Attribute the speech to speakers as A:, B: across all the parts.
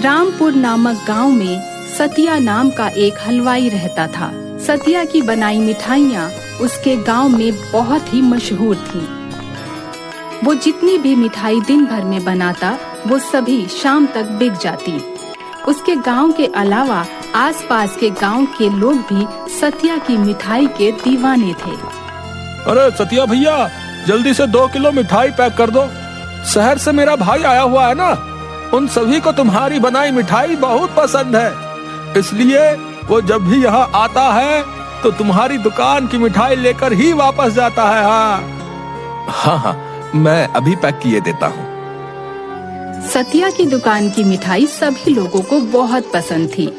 A: रामपुर नामक गांव में सतिया नाम का एक हलवाई रहता था। सतिया की बनाई मिठाइयाँ उसके गांव में बहुत ही मशहूर थीं। वो जितनी भी मिठाई दिन भर में बनाता वो सभी शाम तक बिक जाती। उसके गांव के अलावा आसपास के गांव के लोग भी सतिया की मिठाई के दीवाने थे।
B: अरे सतिया भैया, जल्दी से 2 किलो मिठाई पैक कर दो। शहर से मेरा भाई आया हुआ है ना, उन सभी को तुम्हारी बनाई मिठाई बहुत पसंद है, इसलिए वो जब भी यहाँ आता है तो तुम्हारी दुकान की मिठाई लेकर ही वापस जाता है। हाँ, मैं अभी पैक किए देता हूँ।
A: सतिया की दुकान की मिठाई सभी लोगों को बहुत पसंद थी।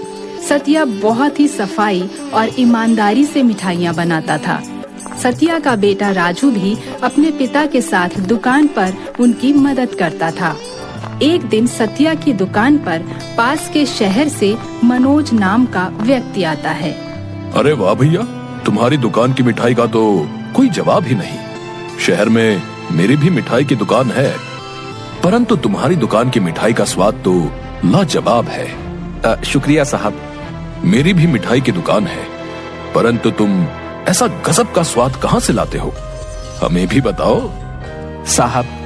A: सतिया बहुत ही सफाई और ईमानदारी से मिठाइयाँ बनाता था। सतिया का बेटा राजू भी अपने पिता के साथ दुकान पर उनकी मदद करता था। एक दिन सतिया की दुकान पर पास के शहर से मनोज नाम का व्यक्ति आता है।
B: अरे वाह भैया, तुम्हारी दुकान की मिठाई का तो कोई जवाब ही नहीं। शहर में मेरी भी मिठाई की दुकान है, परंतु तुम्हारी दुकान की मिठाई का स्वाद तो लाजवाब है। शुक्रिया साहब। मेरी भी मिठाई की दुकान है, परंतु तुम ऐसा गजब का स्वाद कहाँ से लाते हो, हमें भी बताओ। साहब,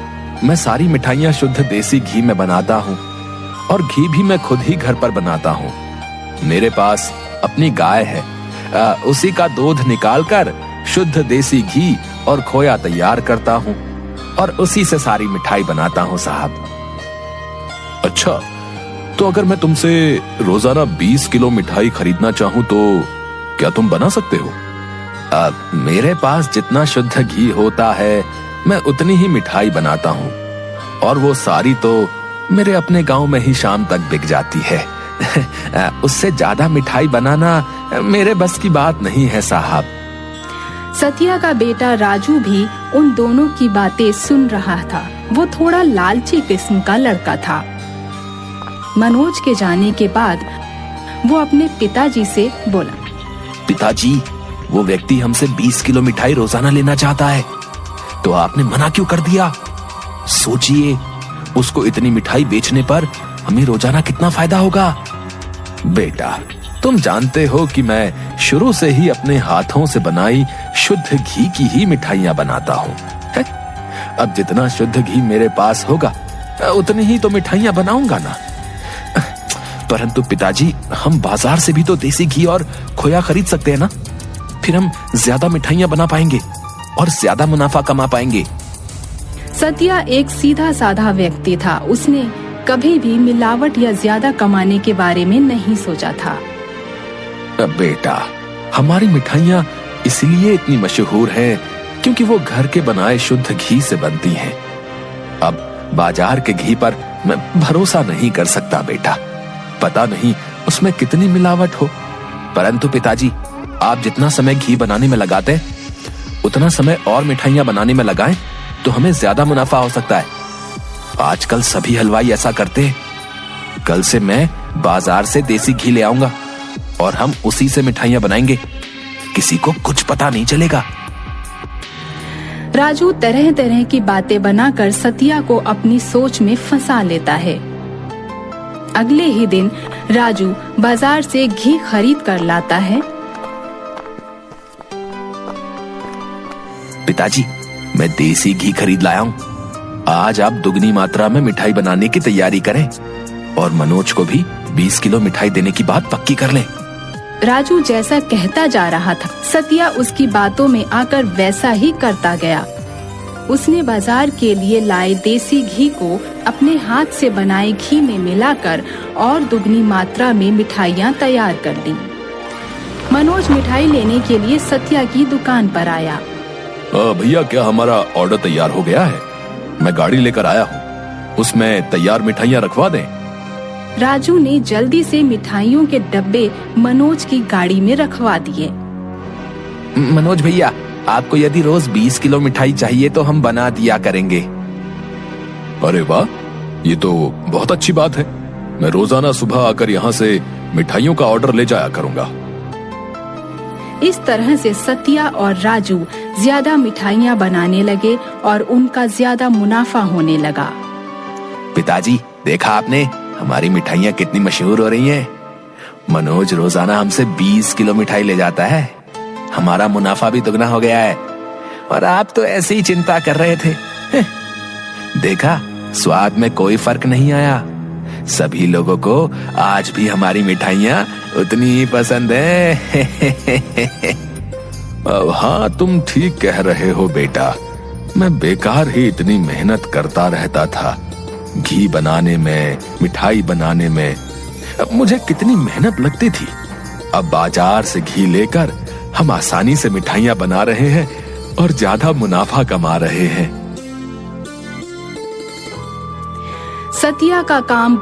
B: मैं सारी मिठाइयाँ शुद्ध देसी घी में बनाता हूँ और घी भी मैं खुद ही घर पर बनाता हूँ। मेरे पास अपनी गाय है, उसी का दूध निकालकर शुद्ध देसी घी और खोया तैयार करता हूँ और उसी से सारी मिठाई बनाता हूँ साहब। अच्छा, तो अगर मैं तुमसे रोजाना 20 किलो मिठाई खरीदना चाहूँ तो क्या तुम बना सकते हो? मेरे पास जितना शुद्ध घी होता है मैं उतनी ही मिठाई बनाता हूँ और वो सारी तो मेरे अपने गांव में ही शाम तक बिक जाती है। उससे ज्यादा मिठाई बनाना मेरे बस की बात नहीं है साहब।
A: सतिया का बेटा राजू भी उन दोनों की बातें सुन रहा था। वो थोड़ा लालची किस्म का लड़का था। मनोज के जाने के बाद वो अपने पिताजी से बोला,
B: पिताजी, वो व्यक्ति हमसे 20 किलो मिठाई रोजाना लेना चाहता है, तो आपने मना क्यों कर दिया? सोचिए, उसको इतनी मिठाई बेचने पर हमें रोजाना कितना फायदा होगा। बेटा, तुम जानते हो कि मैं शुरू से ही अपने हाथों से बनाई शुद्ध घी की ही मिठाइयां बनाता हूँ। अब जितना शुद्ध घी मेरे पास होगा उतनी ही तो मिठाइयां बनाऊंगा ना। परंतु पिताजी, हम बाजार से भी तो देसी घी और खोया खरीद सकते हैं ना, फिर हम ज्यादा मिठाइयां बना पाएंगे और ज्यादा मुनाफा कमा पाएंगे।
A: सतिया एक सीधा साधा व्यक्ति था। उसने कभी भी मिलावट या ज्यादा कमाने के बारे में नहीं सोचा था।
B: बेटा, हमारी मिठाइयाँ इसलिए इतनी मशहूर हैं क्योंकि वो घर के बनाए शुद्ध घी से बनती हैं। अब बाजार के घी पर मैं भरोसा नहीं कर सकता बेटा, पता नहीं उसमें कितनी मिलावट हो। परंतु पिताजी, आप जितना समय घी बनाने में लगाते हैं उतना समय और मिठाइयाँ बनाने में लगाएं तो हमें ज्यादा मुनाफा हो सकता है। आजकल सभी हलवाई ऐसा करते हैं। कल से मैं बाजार से देसी घी ले आऊंगा और हम उसी से मिठाइयां बनाएंगे, किसी को कुछ पता नहीं चलेगा।
A: राजू तरह तरह की बातें बनाकर सतिया को अपनी सोच में फंसा लेता है। अगले ही दिन राजू बाजार से घी खरीद कर लाता है।
B: पिताजी, मैं देसी घी खरीद लाया हूँ। आज आप दुगनी मात्रा में मिठाई बनाने की तैयारी करें और मनोज को भी 20 किलो मिठाई देने की बात पक्की कर लें।
A: राजू जैसा कहता जा रहा था, सतिया उसकी बातों में आकर वैसा ही करता गया। उसने बाजार के लिए लाए देसी घी को अपने हाथ से बनाए घी में मिलाकर और दुगनी मात्रा में मिठाइयाँ तैयार कर दी। मनोज मिठाई लेने के लिए सतिया की दुकान पर आया।
B: भैया, क्या हमारा ऑर्डर तैयार हो गया है? मैं गाड़ी लेकर आया हूँ, उसमें तैयार मिठाइयाँ रखवा दें।
A: राजू ने जल्दी से मिठाइयों के डब्बे मनोज की गाड़ी में रखवा दिए।
B: मनोज भैया, आपको यदि रोज 20 किलो मिठाई चाहिए तो हम बना दिया करेंगे। अरे वाह, ये तो बहुत अच्छी बात है। मैं रोजाना सुबह आकर यहाँ से मिठाइयों का ऑर्डर ले जाया करूंगा।
A: इस तरह से सतिया और राजू ज्यादा मिठाइयाँ बनाने लगे और उनका ज्यादा मुनाफा होने लगा।
B: पिताजी, देखा आपने, हमारी मिठाइयाँ कितनी मशहूर हो रही हैं। मनोज रोजाना हमसे 20 किलो मिठाई ले जाता है। हमारा मुनाफा भी दुगना हो गया है। और आप तो ऐसे ही चिंता कर रहे थे। देखा, स्वाद में कोई फर्क नहीं आया। सभी लोगों को आज भी हमारी मिठाइयाँ उतनी ही पसंद है। हाँ, तुम ठीक कह रहे हो बेटा। मैं बेकार ही इतनी मेहनत करता रहता था। घी बनाने में, मिठाई बनाने में अब मुझे कितनी मेहनत लगती थी। अब बाजार से घी लेकर हम आसानी से मिठाइयाँ बना रहे हैं और ज्यादा मुनाफा कमा रहे हैं।
A: सतिया का काम